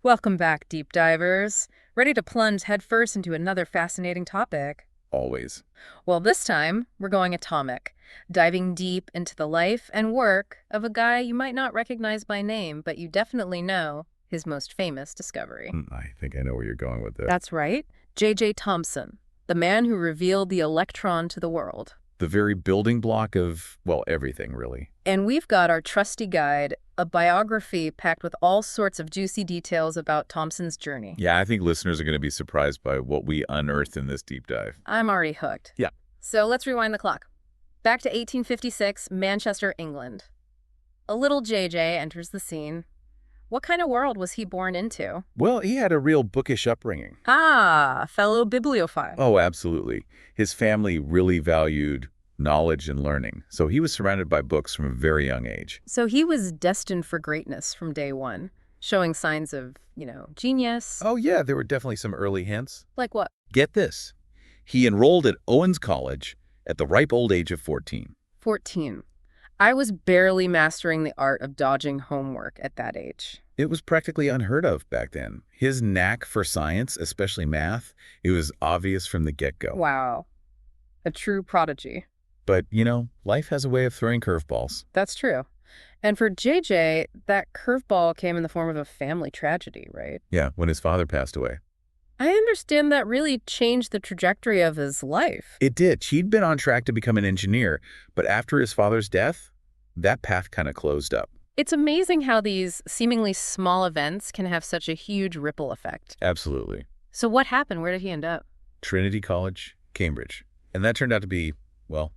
Welcome back, deep divers. Ready to plunge headfirst into another fascinating topic? Always. Well, this time, we're going atomic, diving deep into the life and work of a guy you might not recognize by name, but you definitely know his most famous discovery. I think I know where you're going with this. That's right, J.J. Thomson, the man who revealed the electron to the world. The very building block of, well, everything, really. And we've got our trusty guide, a biography packed with all sorts of juicy details about Thomson's journey. Yeah, I think listeners are going to be surprised by what we unearthed in this deep dive. I'm already hooked. Yeah. So let's rewind the clock. Back to 1856, Manchester, England. A little JJ enters the scene. What kind of world was he born into? Well, he had a real bookish upbringing. Ah, fellow bibliophile. Oh, absolutely. His family really valued knowledge and learning, so he was surrounded by books from a very young age. So he was destined for greatness from day one, showing signs of, genius. Oh, yeah, there were definitely some early hints. Like what? Get this. He enrolled at Owens College at the ripe old age of 14. 14. I was barely mastering the art of dodging homework at that age. It was practically unheard of back then. His knack for science, especially math, it was obvious from the get-go. Wow. A true prodigy. But, life has a way of throwing curveballs. That's true. And for JJ, that curveball came in the form of a family tragedy, right? Yeah, when his father passed away. I understand that really changed the trajectory of his life. It did. He'd been on track to become an engineer, but after his father's death, that path kind of closed up. It's amazing how these seemingly small events can have such a huge ripple effect. Absolutely. So what happened? Where did he end up? Trinity College, Cambridge. And that turned out to be, well,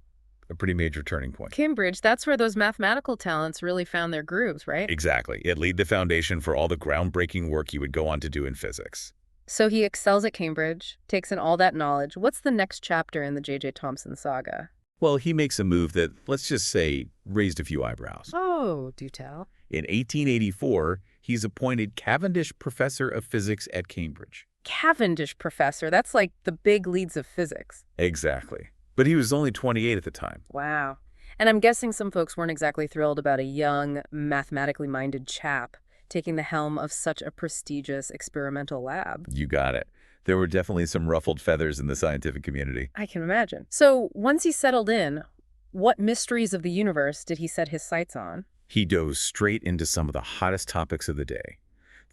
a pretty major turning point. Cambridge, that's where those mathematical talents really found their grooves, right? Exactly. It laid the foundation for all the groundbreaking work he would go on to do in physics. So he excels at Cambridge, takes in all that knowledge. What's the next chapter in the J.J. Thomson saga? Well, he makes a move that, let's just say, raised a few eyebrows. Oh, do tell. In 1884, he's appointed Cavendish Professor of Physics at Cambridge. Cavendish Professor, that's like the big leads of physics. Exactly. But he was only 28 at the time. Wow. And I'm guessing some folks weren't exactly thrilled about a young, mathematically minded chap taking the helm of such a prestigious experimental lab. You got it. There were definitely some ruffled feathers in the scientific community. I can imagine. So once he settled in, what mysteries of the universe did he set his sights on? He dove straight into some of the hottest topics of the day.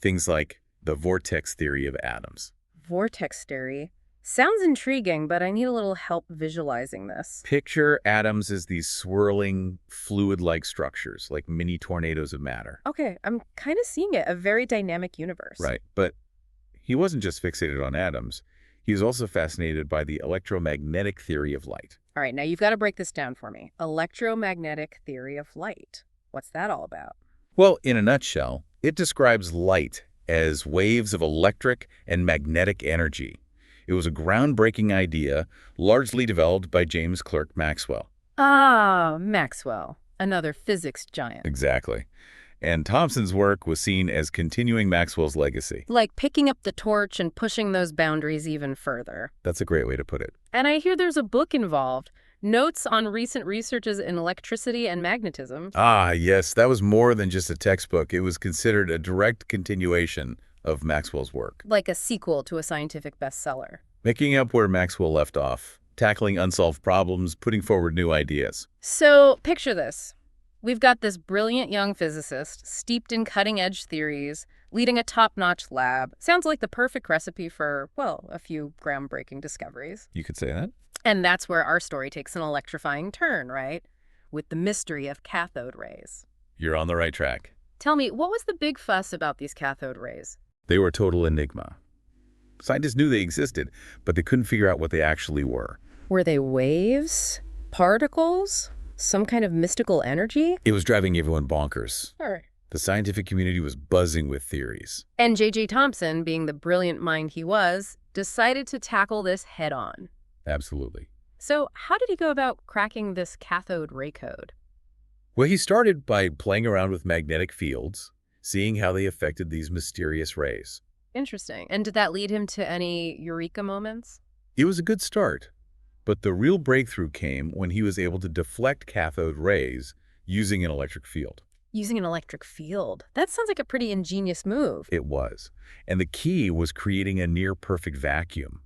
Things like the vortex theory of atoms. Vortex theory? Sounds intriguing, but I need a little help visualizing this. Picture atoms as these swirling, fluid-like structures, like mini tornadoes of matter. Okay, I'm kind of seeing it, a very dynamic universe. Right, but he wasn't just fixated on atoms. He was also fascinated by the electromagnetic theory of light. All right, now you've got to break this down for me. Electromagnetic theory of light. What's that all about? Well, in a nutshell, it describes light as waves of electric and magnetic energy. It was a groundbreaking idea, largely developed by James Clerk Maxwell. Ah, Maxwell, another physics giant. Exactly. And Thomson's work was seen as continuing Maxwell's legacy. Like picking up the torch and pushing those boundaries even further. That's a great way to put it. And I hear there's a book involved. Notes on recent researches in electricity and magnetism. Ah, yes, that was more than just a textbook. It was considered a direct continuation of Maxwell's work. Like a sequel to a scientific bestseller. Picking up where Maxwell left off, tackling unsolved problems, putting forward new ideas. So, picture this. We've got this brilliant young physicist, steeped in cutting-edge theories, leading a top-notch lab. Sounds like the perfect recipe for, well, a few groundbreaking discoveries. You could say that. And that's where our story takes an electrifying turn, right? With the mystery of cathode rays. You're on the right track. Tell me, what was the big fuss about these cathode rays? They were a total enigma. Scientists knew they existed, but they couldn't figure out what they actually were. Were they waves? Particles? Some kind of mystical energy? It was driving everyone bonkers. All right. The scientific community was buzzing with theories. And J.J. Thomson, being the brilliant mind he was, decided to tackle this head-on. Absolutely. So how did he go about cracking this cathode ray code? Well, he started by playing around with magnetic fields, seeing how they affected these mysterious rays. Interesting. And did that lead him to any eureka moments? It was a good start, but the real breakthrough came when he was able to deflect cathode rays using an electric field. Using an electric field. That sounds like a pretty ingenious move. It was. And the key was creating a near-perfect vacuum.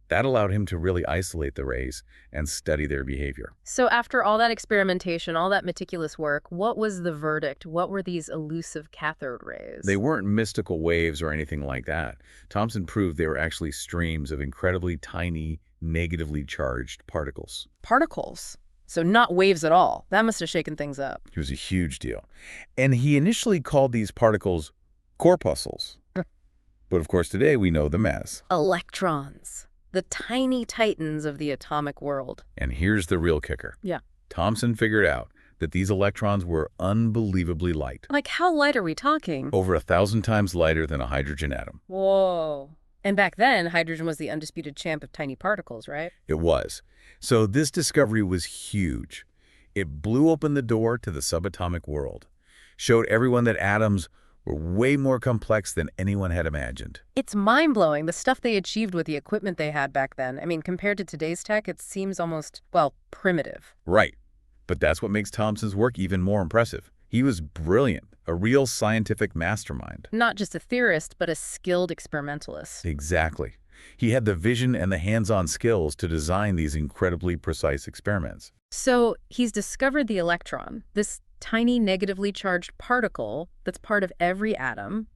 That allowed him to really isolate the rays and study their behavior. So after all that experimentation, all that meticulous work, what was the verdict? What were these elusive cathode rays? They weren't mystical waves or anything like that. Thomson proved they were actually streams of incredibly tiny, negatively charged particles. Particles. So not waves at all. That must have shaken things up. It was a huge deal. And he initially called these particles corpuscles. But of course, today we know them as Electrons. The tiny titans of the atomic world. And here's the real kicker. Yeah. Thomson figured out that these electrons were unbelievably light. Like, how light are we talking? Over 1,000 times lighter than a hydrogen atom. Whoa. And back then, hydrogen was the undisputed champ of tiny particles, right? It was. So this discovery was huge. It blew open the door to the subatomic world, showed everyone that atoms were way more complex than anyone had imagined. It's mind-blowing, the stuff they achieved with the equipment they had back then. I mean, compared to today's tech, it seems almost, well, primitive. Right. But that's what makes Thomson's work even more impressive. He was brilliant, a real scientific mastermind. Not just a theorist, but a skilled experimentalist. Exactly. He had the vision and the hands-on skills to design these incredibly precise experiments. So he's discovered the electron, this tiny negatively charged particle that's part of every atom.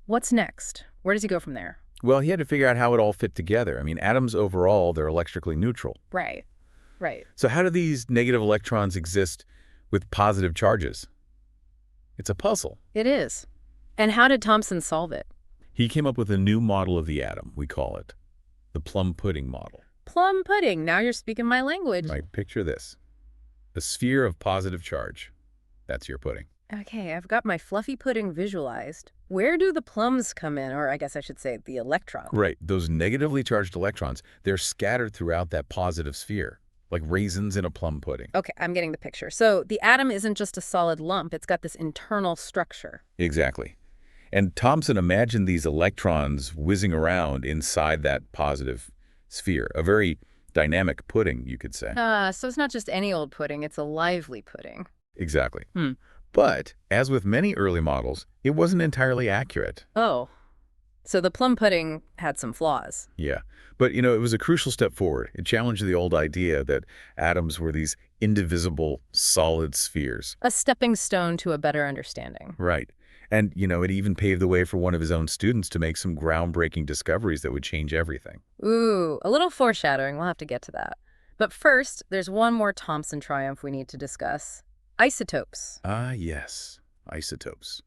What's next? Where does he go from there? Well, he had to figure out how it all fit together. I mean, atoms overall, they're electrically neutral. Right. So how do these negative electrons exist with positive charges? It's a puzzle. It is. And how did Thomson solve it? He came up with a new model of the atom, we call it the plum pudding model. Plum pudding. Now you're speaking my language. Right, picture this. A sphere of positive charge. That's your pudding. Okay, I've got my fluffy pudding visualized. Where do the plums come in? Or I guess I should say the electrons. Right, those negatively charged electrons, they're scattered throughout that positive sphere, like raisins in a plum pudding. Okay, I'm getting the picture. So the atom isn't just a solid lump. It's got this internal structure. Exactly. And Thomson imagined these electrons whizzing around inside that positive sphere, a very dynamic pudding, you could say. So it's not just any old pudding. It's a lively pudding. Exactly. But, as with many early models, it wasn't entirely accurate. Oh, so the plum pudding had some flaws. Yeah. But, it was a crucial step forward. It challenged the old idea that atoms were these indivisible, solid spheres. A stepping stone to a better understanding. Right. And, it even paved the way for one of his own students to make some groundbreaking discoveries that would change everything. Ooh, a little foreshadowing. We'll have to get to that. But first, there's one more Thomson triumph we need to discuss. Isotopes. Ah, yes. Isotopes.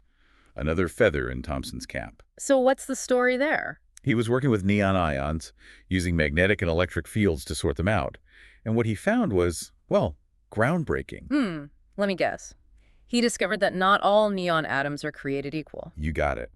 Another feather in Thomson's cap. So what's the story there? He was working with neon ions, using magnetic and electric fields to sort them out. And what he found was, well, groundbreaking. Let me guess. He discovered that not all neon atoms are created equal. You got it.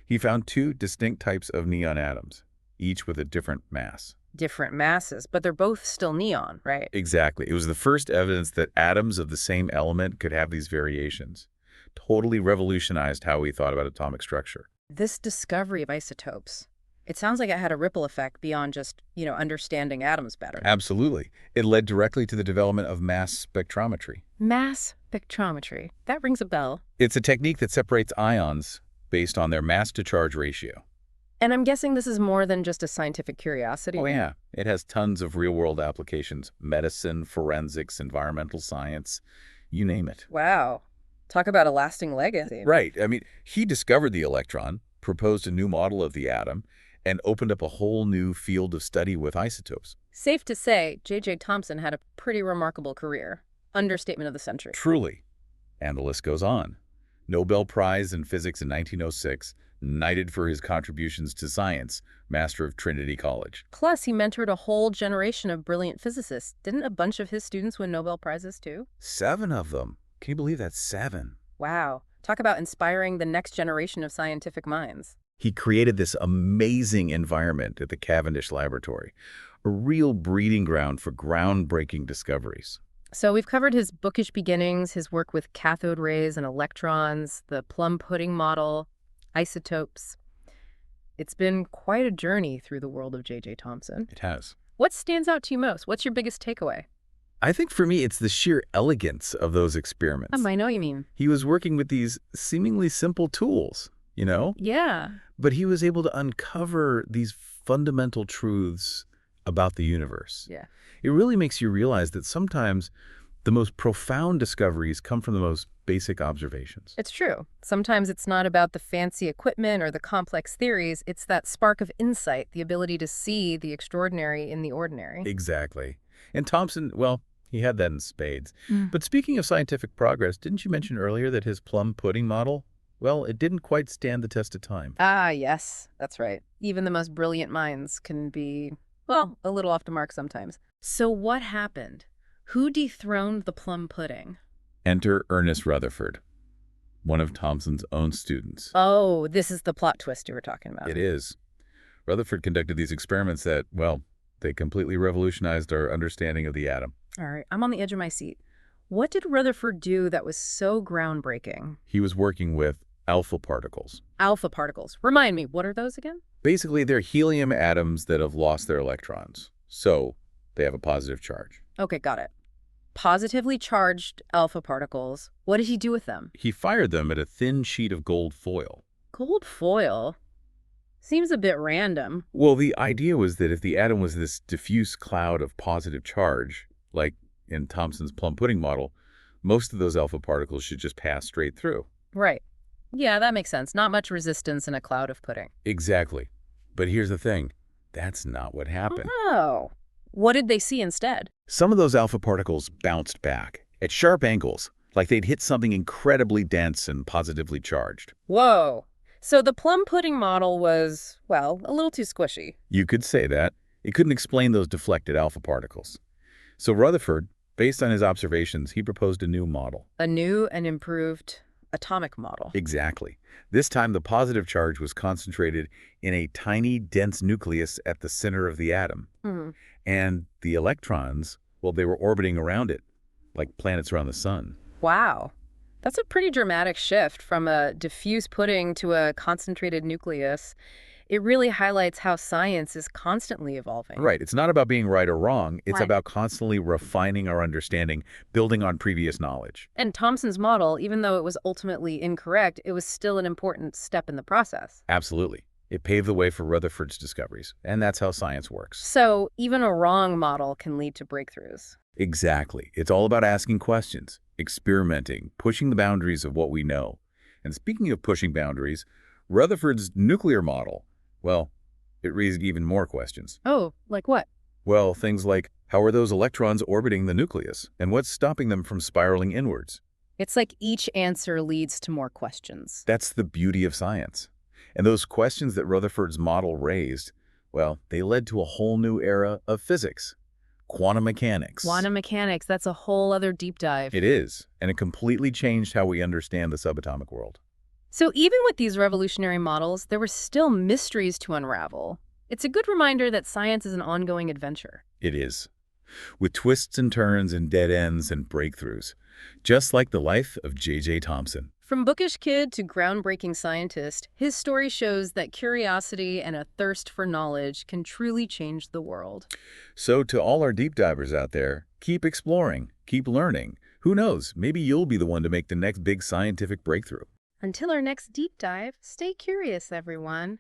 He found two distinct types of neon atoms, each with a different mass. Different masses, but they're both still neon, right? Exactly. It was the first evidence that atoms of the same element could have these variations. Totally revolutionized how we thought about atomic structure. This discovery of isotopes, it sounds like it had a ripple effect beyond just, understanding atoms better. Absolutely. It led directly to the development of mass spectrometry. Mass spectrometry. That rings a bell. It's a technique that separates ions based on their mass-to-charge ratio. And I'm guessing this is more than just a scientific curiosity. Oh, yeah. It has tons of real-world applications. Medicine, forensics, environmental science, you name it. Wow. Talk about a lasting legacy. Right. I mean, he discovered the electron, proposed a new model of the atom, and opened up a whole new field of study with isotopes. Safe to say, J.J. Thomson had a pretty remarkable career. Understatement of the century. Truly. And the list goes on. Nobel Prize in Physics in 1906, knighted for his contributions to science, Master of Trinity College. Plus, he mentored a whole generation of brilliant physicists. Didn't a bunch of his students win Nobel Prizes, too? 7 of them. Can you believe that? 7. Wow. Talk about inspiring the next generation of scientific minds. He created this amazing environment at the Cavendish Laboratory, a real breeding ground for groundbreaking discoveries. So we've covered his bookish beginnings, his work with cathode rays and electrons, the plum pudding model, isotopes. It's been quite a journey through the world of J.J. Thomson. It has. What stands out to you most? What's your biggest takeaway? I think for me, it's the sheer elegance of those experiments. I know what you mean. He was working with these seemingly simple tools. Yeah. But he was able to uncover these fundamental truths about the universe. Yeah. It really makes you realize that sometimes the most profound discoveries come from the most basic observations. It's true. Sometimes it's not about the fancy equipment or the complex theories. It's that spark of insight, the ability to see the extraordinary in the ordinary. Exactly. And Thomson, well, he had that in spades. Mm. But speaking of scientific progress, didn't you mention earlier that his plum pudding model, well, it didn't quite stand the test of time? Ah, yes, that's right. Even the most brilliant minds can be, well, a little off the mark sometimes. So what happened? Who dethroned the plum pudding? Enter Ernest Rutherford, one of Thomson's own students. Oh, this is the plot twist you were talking about. It is. Rutherford conducted these experiments that, well, they completely revolutionized our understanding of the atom. All right, I'm on the edge of my seat. What did Rutherford do that was so groundbreaking? He was working with alpha particles. Alpha particles. Remind me, what are those again? Basically, they're helium atoms that have lost their electrons, so they have a positive charge. Okay, got it. Positively charged alpha particles. What did he do with them? He fired them at a thin sheet of gold foil. Gold foil? Seems a bit random. Well, the idea was that if the atom was this diffuse cloud of positive charge, like in Thomson's plum pudding model, most of those alpha particles should just pass straight through. Right. Yeah, that makes sense. Not much resistance in a cloud of pudding. Exactly. But here's the thing. That's not what happened. Oh. What did they see instead? Some of those alpha particles bounced back at sharp angles, like they'd hit something incredibly dense and positively charged. Whoa. So the plum pudding model was, well, a little too squishy. You could say that. It couldn't explain those deflected alpha particles. So Rutherford, based on his observations, he proposed a new model. A new and improved atomic model. Exactly. This time, the positive charge was concentrated in a tiny, dense nucleus at the center of the atom. Hmm. And the electrons, well, they were orbiting around it, like planets around the sun. Wow. That's a pretty dramatic shift from a diffuse pudding to a concentrated nucleus. It really highlights how science is constantly evolving. Right. It's not about being right or wrong. It's Right. about constantly refining our understanding, building on previous knowledge. And Thomson's model, even though it was ultimately incorrect, it was still an important step in the process. Absolutely. It paved the way for Rutherford's discoveries. And that's how science works. So even a wrong model can lead to breakthroughs. Exactly. It's all about asking questions, experimenting, pushing the boundaries of what we know. And speaking of pushing boundaries, Rutherford's nuclear model, well, it raised even more questions. Oh, like what? Well, things like, how are those electrons orbiting the nucleus? And what's stopping them from spiraling inwards? It's like each answer leads to more questions. That's the beauty of science. And those questions that Rutherford's model raised, well, they led to a whole new era of physics. Quantum mechanics. Quantum mechanics, that's a whole other deep dive. It is, and it completely changed how we understand the subatomic world. So even with these revolutionary models, there were still mysteries to unravel. It's a good reminder that science is an ongoing adventure. It is. With twists and turns and dead ends and breakthroughs. Just like the life of J.J. Thomson. From bookish kid to groundbreaking scientist, his story shows that curiosity and a thirst for knowledge can truly change the world. So to all our deep divers out there, keep exploring, keep learning. Who knows, maybe you'll be the one to make the next big scientific breakthrough. Until our next deep dive, stay curious, everyone.